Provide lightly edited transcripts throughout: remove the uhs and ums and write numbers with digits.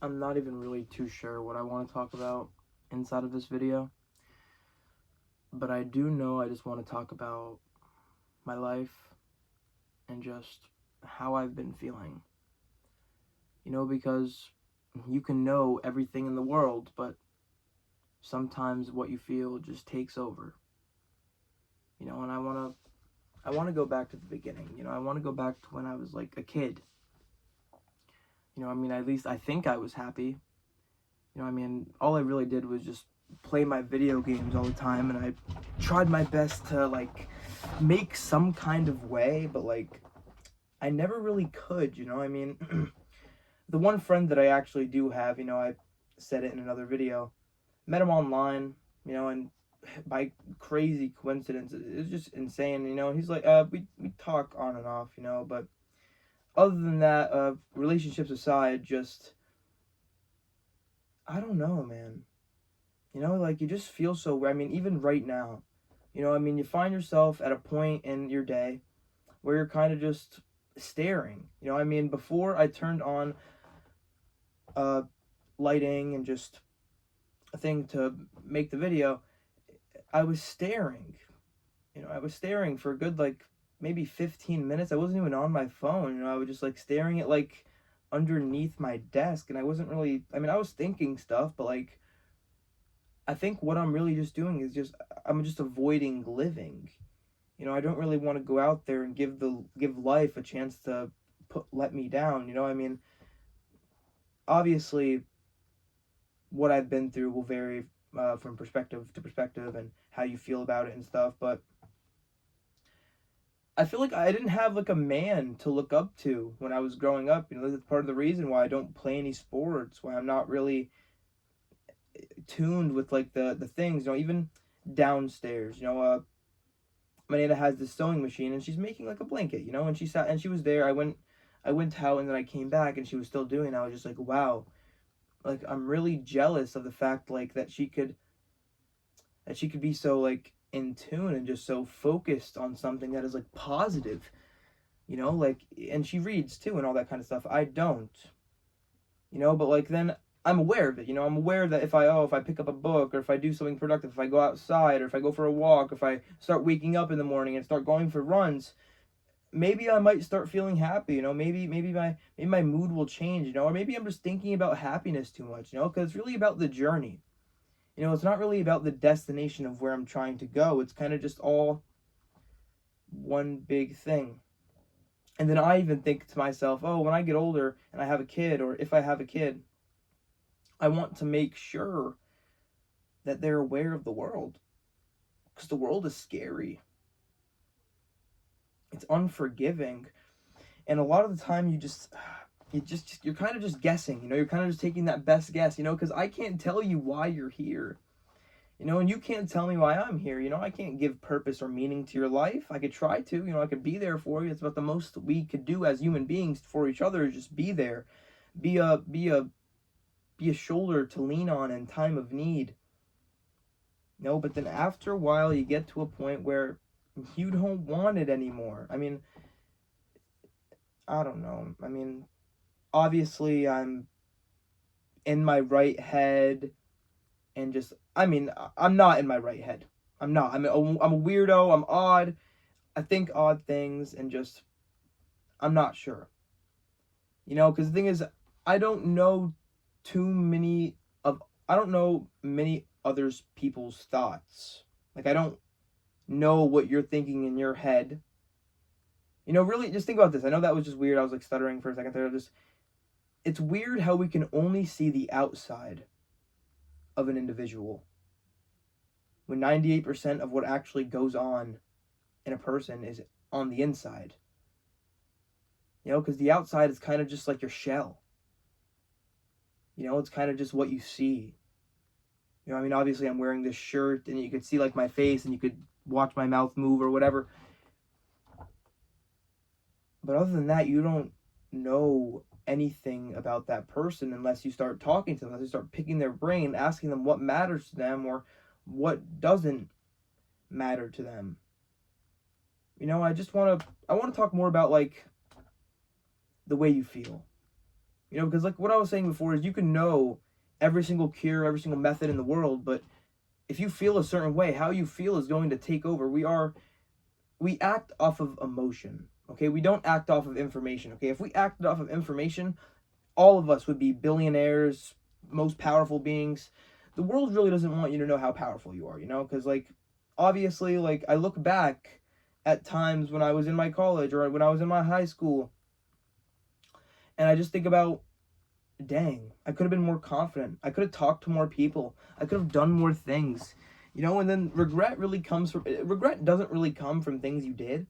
I'm not even really too sure what I want to talk about inside of this video, but I do know I just want to talk about my life and just how I've been feeling. Because you can know everything in the world, but sometimes what you feel just takes over. And I want to go back to the beginning. I want to go back to when I was like a kid. At least I think I was happy. All I really did was just play my video games all the time, and I tried my best to like make some kind of way, but like I never really could. The one friend that I actually do have, I said it in another video, met him online, and by crazy coincidence, it's just insane, and he's like, we talk on and off, but other than that, relationships aside, just, I don't know, man. Like you just feel so, even right now, you find yourself at a point in your day where you're kind of just staring, before I turned on uh lighting and just a thing to make the video, I was staring. I was staring for a good like maybe 15 minutes. I wasn't even on my phone. I was just like staring at like underneath my desk, and I wasn't really, I was thinking stuff, but like I think what I'm really just doing is I'm just avoiding living. I don't really want to go out there and give life a chance to let me down. Obviously what I've been through will vary from perspective to perspective and how you feel about it and stuff, but I feel like I didn't have like a man to look up to when I was growing up. That's part of the reason why I don't play any sports, why I'm not really tuned with like the things, even downstairs. My Nana has this sewing machine and she's making like a blanket, and she sat and she was there. I went out and then I came back and she was still doing it. I was just like, wow, like I'm really jealous of the fact like that she could be so like in tune and just so focused on something that is like positive, like, and she reads too and all that kind of stuff. I don't, but like then I'm aware of it. I'm aware that if I pick up a book, or if I do something productive, if I go outside, or if I go for a walk, if I start waking up in the morning and start going for runs, maybe I might start feeling happy. Maybe my mood will change. Or maybe I'm just thinking about happiness too much. Because it's really about the journey. It's not really about the destination of where I'm trying to go. It's kind of just all one big thing. And then I even think to myself, oh, when I get older and I have a kid, or if I have a kid, I want to make sure that they're aware of the world. Because the world is scary. It's unforgiving. And a lot of the time you're kind of just guessing, you're kind of just taking that best guess, because I can't tell you why you're here. And you can't tell me why I'm here. I can't give purpose or meaning to your life. I could try to, I could be there for you. It's about the most we could do as human beings for each other, is just be there. Be a shoulder to lean on in time of need. But then after a while you get to a point where you don't want it anymore. I don't know. Obviously I'm in my right head, and just, I'm not in my right head. I'm not. I'm a weirdo. I'm odd. I think odd things, and just, I'm not sure. Because the thing is, I don't know too many of, I don't know many others people's thoughts. Like, I don't know what you're thinking in your head. Really, just think about this. I know that was just weird. I was like stuttering for a second there. It's weird how we can only see the outside of an individual, when 98% of what actually goes on in a person is on the inside. Because the outside is kind of just like your shell. It's kind of just what you see. Obviously I'm wearing this shirt and you could see like my face and you could watch my mouth move or whatever. But other than that, you don't know anything about that person unless you start talking to them, unless you start picking their brain, asking them what matters to them or what doesn't matter to them. I want to talk more about like the way you feel. You know, because like what I was saying before is you can know every single cure, every single method in the world, but if you feel a certain way, how you feel is going to take over. We act off of emotion. Okay, we don't act off of information. Okay, if we acted off of information, all of us would be billionaires, most powerful beings. The world really doesn't want you to know how powerful you are, you know, because like obviously, like I look back at times when I was in my college or when I was in my high school, and I just think about, dang, I could have been more confident. I could have talked to more people. I could have done more things. You know, and then regret doesn't really come from things you did.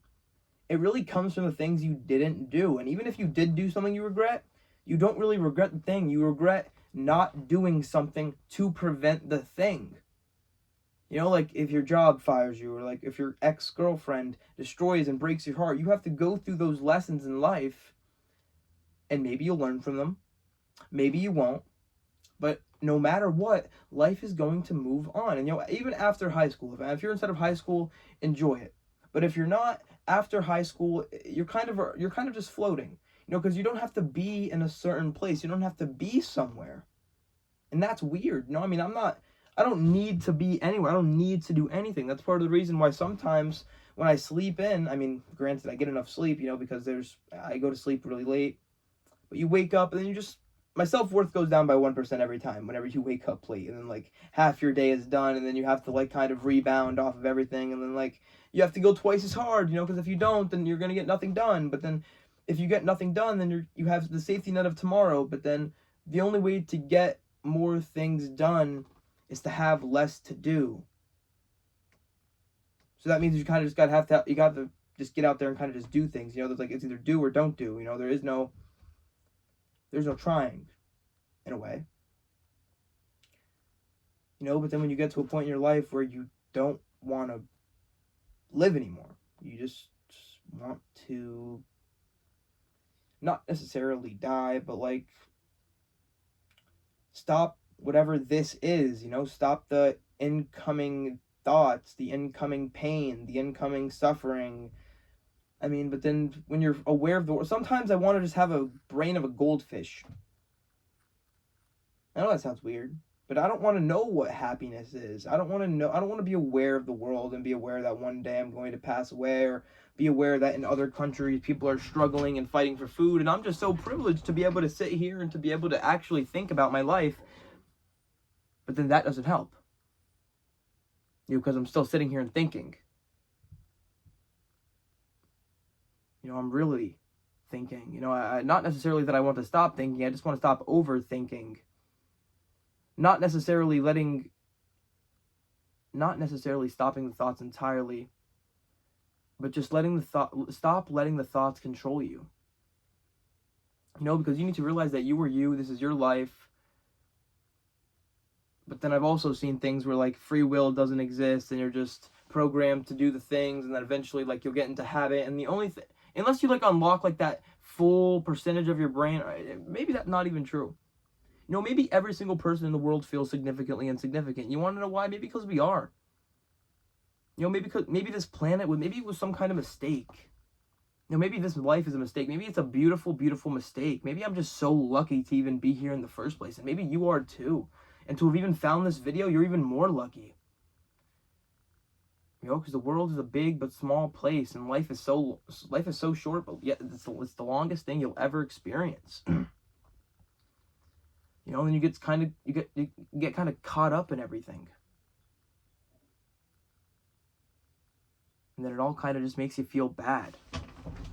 It really comes from the things you didn't do. And even if you did do something you regret, you don't really regret the thing. You regret not doing something to prevent the thing. You know, like if your job fires you, or like if your ex-girlfriend destroys and breaks your heart, you have to go through those lessons in life, and maybe you'll learn from them. Maybe you won't. But no matter what, life is going to move on. And you know, even after high school, if you're inside of high school, enjoy it. But if you're not, after high school, you're kind of just floating. You know, because you don't have to be in a certain place. You don't have to be somewhere. And that's weird. You know, I mean, I don't need to be anywhere. I don't need to do anything. That's part of the reason why sometimes when I sleep in, I mean, granted, I get enough sleep, you know, because I go to sleep really late. But you wake up and then my self-worth goes down by 1% every time whenever you wake up late, and then like half your day is done, and then you have to like kind of rebound off of everything, and then like you have to go twice as hard, you know, because if you don't, then you're going to get nothing done. But then if you get nothing done, then you have the safety net of tomorrow. But then the only way to get more things done is to have less to do. So that means you kind of just you got to just get out there and kind of just do things, you know. There's like, it's either do or don't do, you know. There's no trying, in a way. You know, but then when you get to a point in your life where you don't want to live anymore, you just want to not necessarily die, but like stop whatever this is, you know, stop the incoming thoughts, the incoming pain, the incoming suffering. I mean, but then when you're aware of the world, sometimes I want to just have a brain of a goldfish. I know that sounds weird, but I don't want to know what happiness is. I don't want to be aware of the world and be aware that one day I'm going to pass away, or be aware that in other countries people are struggling and fighting for food, and I'm just so privileged to be able to sit here and to be able to actually think about my life. But then that doesn't help. You know, because I'm still sitting here and thinking. You know, I'm really thinking. You know, not necessarily that I want to stop thinking. I just want to stop overthinking. Not necessarily stopping the thoughts entirely, but just stop letting the thoughts control you. You know, because you need to realize that you are you. This is your life. But then I've also seen things where like free will doesn't exist, and you're just programmed to do the things, and then eventually like you'll get into habit, and the only thing, unless you like unlock like that full percentage of your brain, maybe that's not even true. You know, maybe every single person in the world feels significantly insignificant. You want to know why? Maybe because we are. You know, maybe this planet maybe it was some kind of mistake. You know, maybe this life is a mistake. Maybe it's a beautiful, beautiful mistake. Maybe I'm just so lucky to even be here in the first place, and maybe you are too. And to have even found this video, you're even more lucky. You know, because the world is a big but small place, and life is so short, but yet it's the longest thing you'll ever experience. You know, and you get kind of caught up in everything, and then it all kind of just makes you feel bad.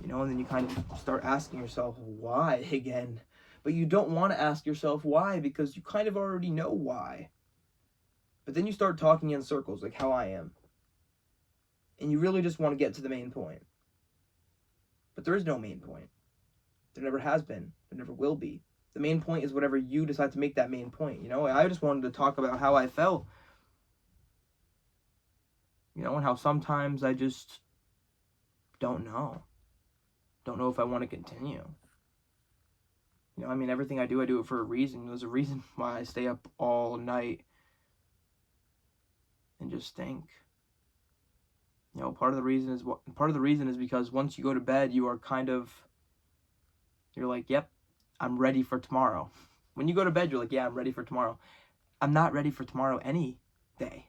You know, and then you kind of start asking yourself why again. But you don't want to ask yourself why, because you kind of already know why. But then you start talking in circles, like how I am. And you really just want to get to the main point. But there is no main point. There never has been. There never will be. The main point is whatever you decide to make that main point. You know, I just wanted to talk about how I felt. You know, and how sometimes I just don't know. Don't know if I want to continue. You know, I mean, everything I do it for a reason. There's a reason why I stay up all night and just think. You know, part of the reason is because once you go to bed, you're like, yep, I'm ready for tomorrow. When you go to bed, you're like, yeah, I'm ready for tomorrow. I'm not ready for tomorrow any day.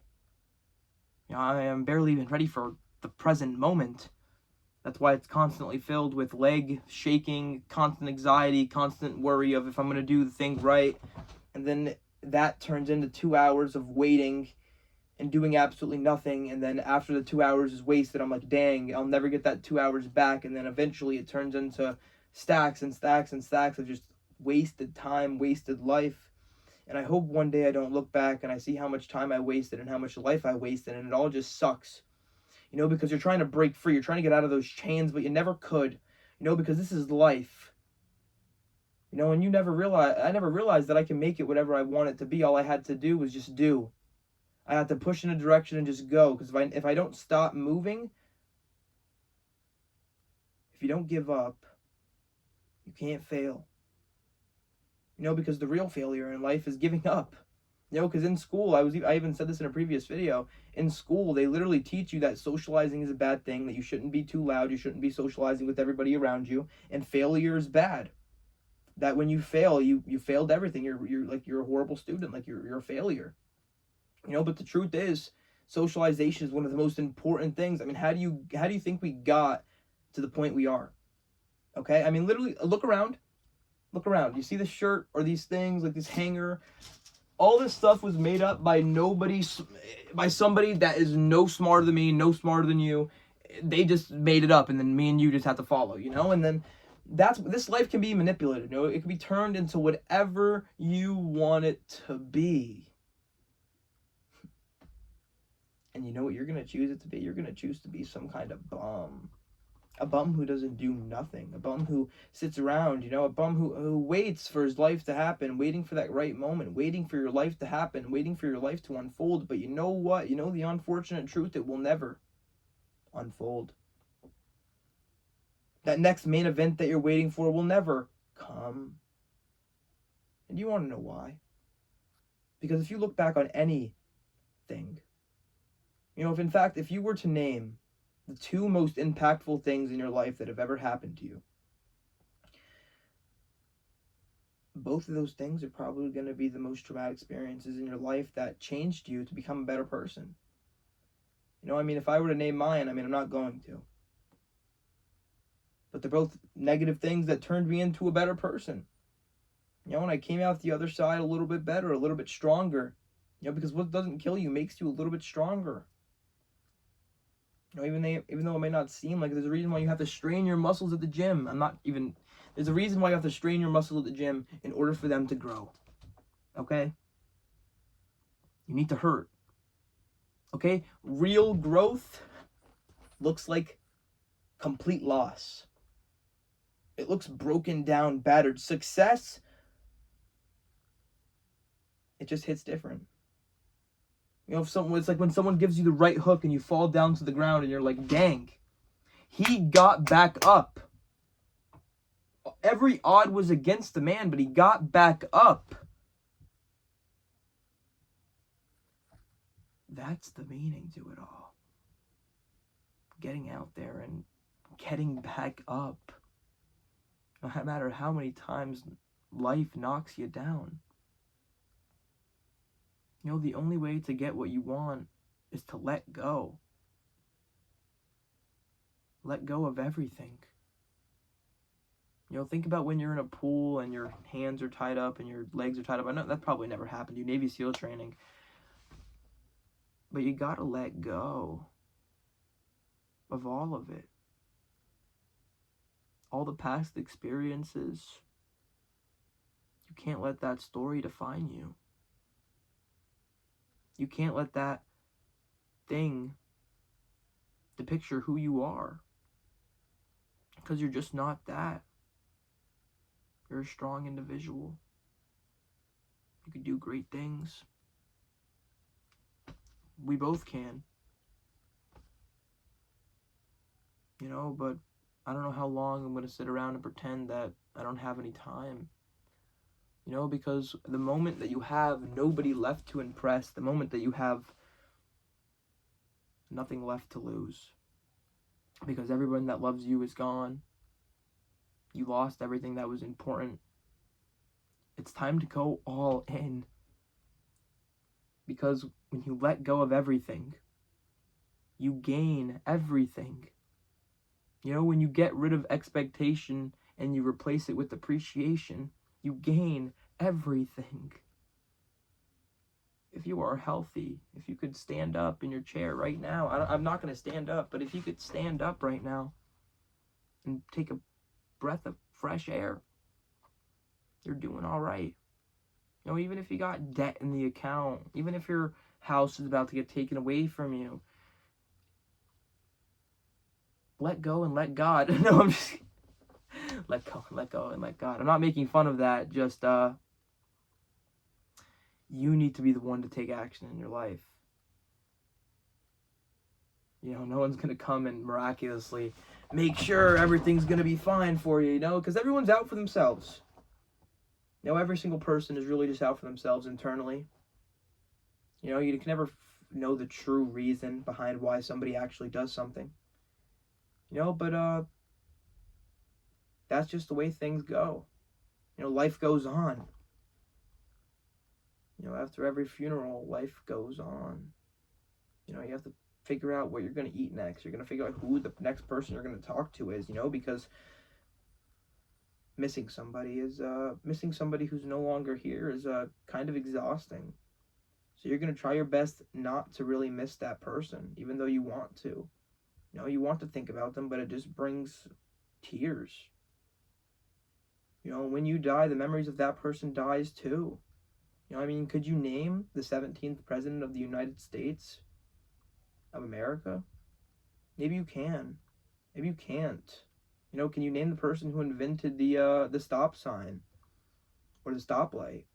You know, I am barely even ready for the present moment. That's why it's constantly filled with leg shaking, constant anxiety, constant worry of if I'm going to do the thing right. And then that turns into 2 hours of waiting and doing absolutely nothing. And then after the 2 hours is wasted, I'm like, dang, I'll never get that 2 hours back. And then eventually it turns into stacks and stacks and stacks of just wasted time, wasted life. And I hope one day I don't look back and I see how much time I wasted and how much life I wasted, and it all just sucks. You know, because you're trying to break free, you're trying to get out of those chains, but you never could. You know, because this is life. You know, and I never realized that I can make it whatever I want it to be. All I had to do was just do. I had to push in a direction and just go. Because if I don't stop moving, if you don't give up, you can't fail. You know, because the real failure in life is giving up. You know, because in school, I even said this in a previous video. In school, they literally teach you that socializing is a bad thing, that you shouldn't be too loud, you shouldn't be socializing with everybody around you, and failure is bad. That when you fail, you failed everything. You're a horrible student, like you're a failure. You know, but the truth is, socialization is one of the most important things. I mean, how do you think we got to the point we are? Okay? I mean, literally look around. Look around. You see this shirt or these things, like this hanger? All this stuff was made up by somebody that is no smarter than me, no smarter than you. They just made it up, and then me and you just have to follow, you know? And then this life can be manipulated, you know? It can be turned into whatever you want it to be. And you know what you're going to choose it to be? You're going to choose to be some kind of bum. A bum who doesn't do nothing. A bum who sits around, you know, a bum who waits for his life to happen, waiting for that right moment, waiting for your life to happen, waiting for your life to unfold. But you know what? You know the unfortunate truth, it will never unfold. That next main event that you're waiting for will never come. And you want to know why? Because if you look back on anything, you know, if you were to name the two most impactful things in your life that have ever happened to you, both of those things are probably going to be the most traumatic experiences in your life that changed you to become a better person. You know, I mean, if I were to name mine, I mean, I'm not going to. But they're both negative things that turned me into a better person. You know, and I came out the other side a little bit better, a little bit stronger. You know, because what doesn't kill you makes you a little bit stronger. You know, even though it may not seem like it, there's a reason why you have to strain your muscles at the gym. There's a reason why you have to strain your muscles at the gym in order for them to grow. Okay? You need to hurt. Okay? Real growth looks like complete loss. It looks broken down, battered. Success, it just hits different. You know, it's like when someone gives you the right hook and you fall down to the ground and you're like, dang, he got back up. Every odd was against the man, but he got back up. That's the meaning to it all. Getting out there and getting back up. No matter how many times life knocks you down. You know, the only way to get what you want is to let go. Let go of everything. You know, think about when you're in a pool and your hands are tied up and your legs are tied up. I know that probably never happened to you, Navy SEAL training. But you gotta let go of all of it. All the past experiences. You can't let that story define you. You can't let that thing depict who you are. Because you're just not that. You're a strong individual. You can do great things. We both can. You know, but I don't know how long I'm going to sit around and pretend that I don't have any time. You know, because the moment that you have nobody left to impress, the moment that you have nothing left to lose, because everyone that loves you is gone, you lost everything that was important, It's time to go all in. Because when you let go of everything, you gain everything. You know, when you get rid of expectation and you replace it with appreciation, you gain everything. If you are healthy, if you could stand up in your chair right now, I'm not going to stand up, but if you could stand up right now and take a breath of fresh air, you're doing all right. You know, even if you got debt in the account, even if your house is about to get taken away from you, let go and let God. No, I'm just let go and let God. I'm not making fun of that. Just you need to be the one to take action in your life. You know, no one's gonna come and miraculously make sure everything's gonna be fine for you, you know, because everyone's out for themselves. You know, every single person is really just out for themselves internally. You know, you can never know the true reason behind why somebody actually does something. You know, but that's just the way things go. You know, life goes on. You know, after every funeral, life goes on. You know, you have to figure out what you're going to eat next. You're going to figure out who the next person you're going to talk to is, you know, because missing somebody who's no longer here is kind of exhausting. So you're going to try your best not to really miss that person, even though you want to. You know, you want to think about them, but it just brings tears. You know, when you die, the memories of that person dies too. You know, I mean, could you name the 17th president of the United States of America? Maybe you can. Maybe you can't. You know, can you name the person who invented the stop sign or the stoplight?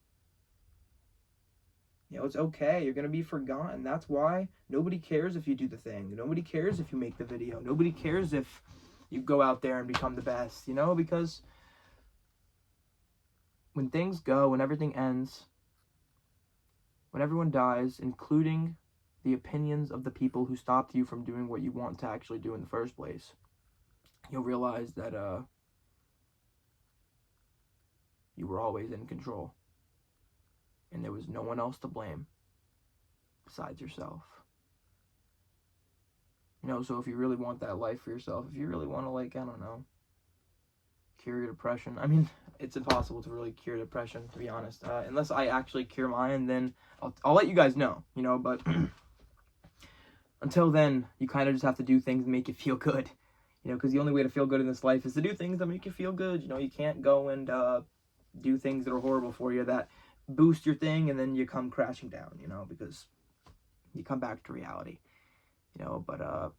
You know, it's okay. You're going to be forgotten. That's why nobody cares if you do the thing. Nobody cares if you make the video. Nobody cares if you go out there and become the best, you know, because when things go, when everything ends, when everyone dies, including the opinions of the people who stopped you from doing what you want to actually do in the first place, you'll realize that you were always in control. And there was no one else to blame besides yourself. You know, so if you really want that life for yourself, if you really want to, like, I don't know, cure your depression. I mean, it's impossible to really cure depression, to be honest. Unless I actually cure mine, then I'll let you guys know, you know, but until then, you kind of just have to do things that make you feel good, you know, because the only way to feel good in this life is to do things that make you feel good. You know, you can't go and do things that are horrible for you, that boost your thing, and then you come crashing down, you know, because you come back to reality, you know, but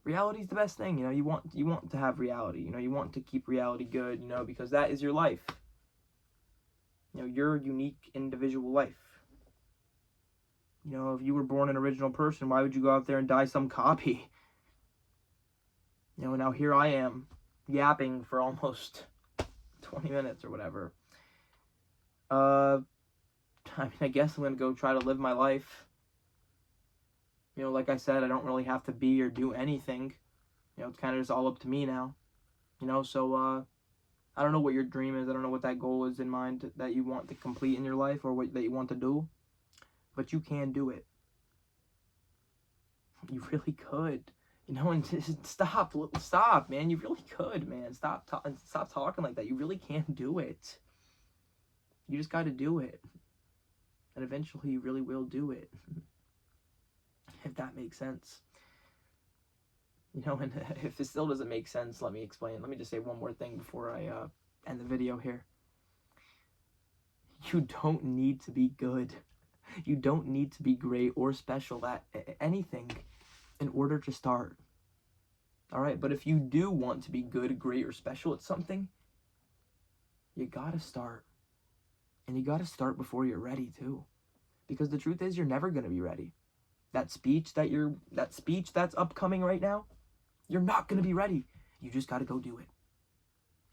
reality is the best thing, you know. You want to have reality, you know, you want to keep reality good, you know, because that is your life, you know, your unique individual life. You know, if you were born an original person, why would you go out there and die some copy? You know, now here I am yapping for almost 20 minutes or whatever. I mean, I guess I'm gonna go try to live my life. You know, like I said, I don't really have to be or do anything. You know, it's kind of just all up to me now. You know, so I don't know what your dream is. I don't know what that goal is in mind that you want to complete in your life, or what that you want to do. But you can do it. You really could. You know, and stop, man. You really could, man. Stop talking like that. You really can do it. You just got to do it. And eventually you really will do it. If that makes sense. You know, and if it still doesn't make sense, let me explain. Let me just say one more thing before I end the video here. You don't need to be good. You don't need to be great or special at anything in order to start. All right, but if you do want to be good, great, or special at something, you gotta start. And you gotta start before you're ready too. Because the truth is, you're never gonna be ready. That speech that's upcoming right now, you're not gonna be ready. You just gotta go do it.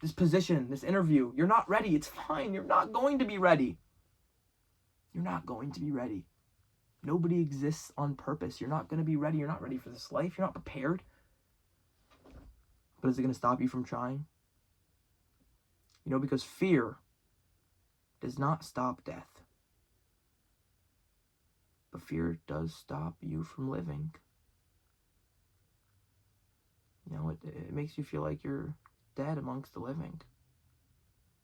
This position, this interview, you're not ready. It's fine. You're not going to be ready. You're not going to be ready. Nobody exists on purpose. You're not going to be ready. You're not ready for this life. You're not prepared. But is it going to stop you from trying? You know, because fear does not stop death. But fear does stop you from living. You know, it makes you feel like you're dead amongst the living.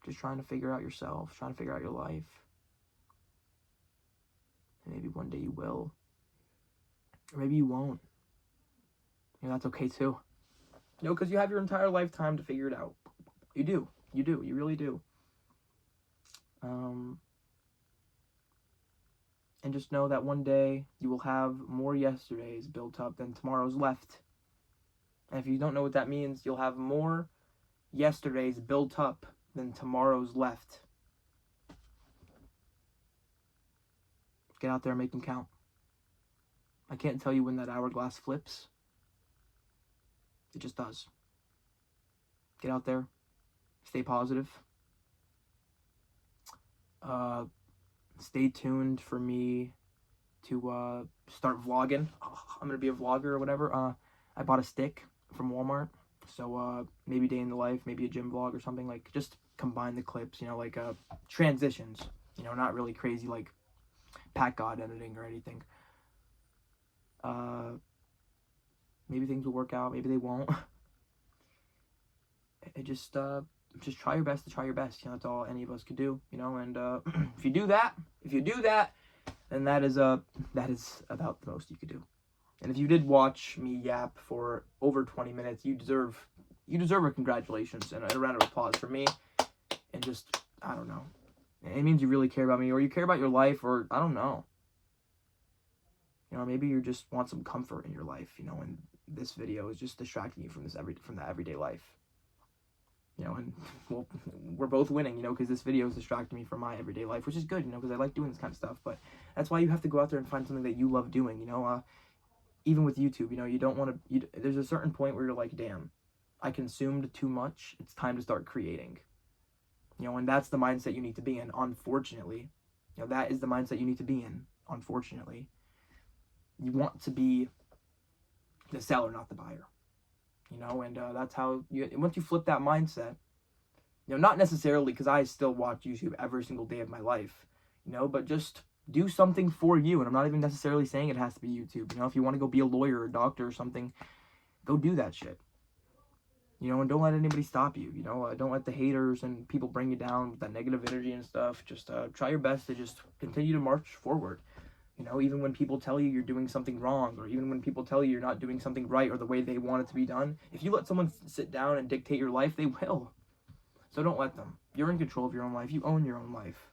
Just trying to figure out yourself, trying to figure out your life. And maybe one day you will. Or maybe you won't. You know, that's okay too. You know, because you have your entire lifetime to figure it out. You do. You do. You really do. And just know that one day you will have more yesterdays built up than tomorrow's left. And if you don't know what that means, you'll have more yesterdays built up than tomorrow's left. Get out there and make them count. I can't tell you when that hourglass flips. It just does. Get out there. Stay positive. Stay tuned for me to start vlogging. I'm going to be a vlogger or whatever. I bought a stick from Walmart. So maybe day in the life, maybe a gym vlog or something. Like, just combine the clips, you know, like transitions. You know, not really crazy like Pat God editing or anything. Maybe things will work out. Maybe they won't. It just try your best to try your best. You know, that's all any of us could do. You know, and if you do that, then that is about the most you could do. And if you did watch me yap for over 20 minutes, you deserve a congratulations and a round of applause for me. And just, I don't know. It means you really care about me, or you care about your life, or I don't know. You know, maybe you just want some comfort in your life, you know, and this video is just distracting you from that everyday life. You know, and well, we're both winning, you know, because this video is distracting me from my everyday life, which is good, you know, because I like doing this kind of stuff. But that's why you have to go out there and find something that you love doing, you know. Even with YouTube, you know, you don't want to, there's a certain point where you're like, damn, I consumed too much. It's time to start creating. You know, and that's the mindset you need to be in, unfortunately. You know, that is the mindset you need to be in, unfortunately. You want to be the seller, not the buyer. You know, and that's how once you flip that mindset, you know, not necessarily because I still watch YouTube every single day of my life, you know, but just do something for you. And I'm not even necessarily saying it has to be YouTube. You know, if you want to go be a lawyer or a doctor or something, go do that shit. You know, and don't let anybody stop you. You know, don't let the haters and people bring you down with that negative energy and stuff. Just try your best to just continue to march forward. You know, even when people tell you you're doing something wrong, or even when people tell you you're not doing something right or the way they want it to be done, if you let someone sit down and dictate your life, they will. So don't let them. You're in control of your own life. You own your own life.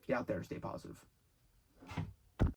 Get out there and stay positive.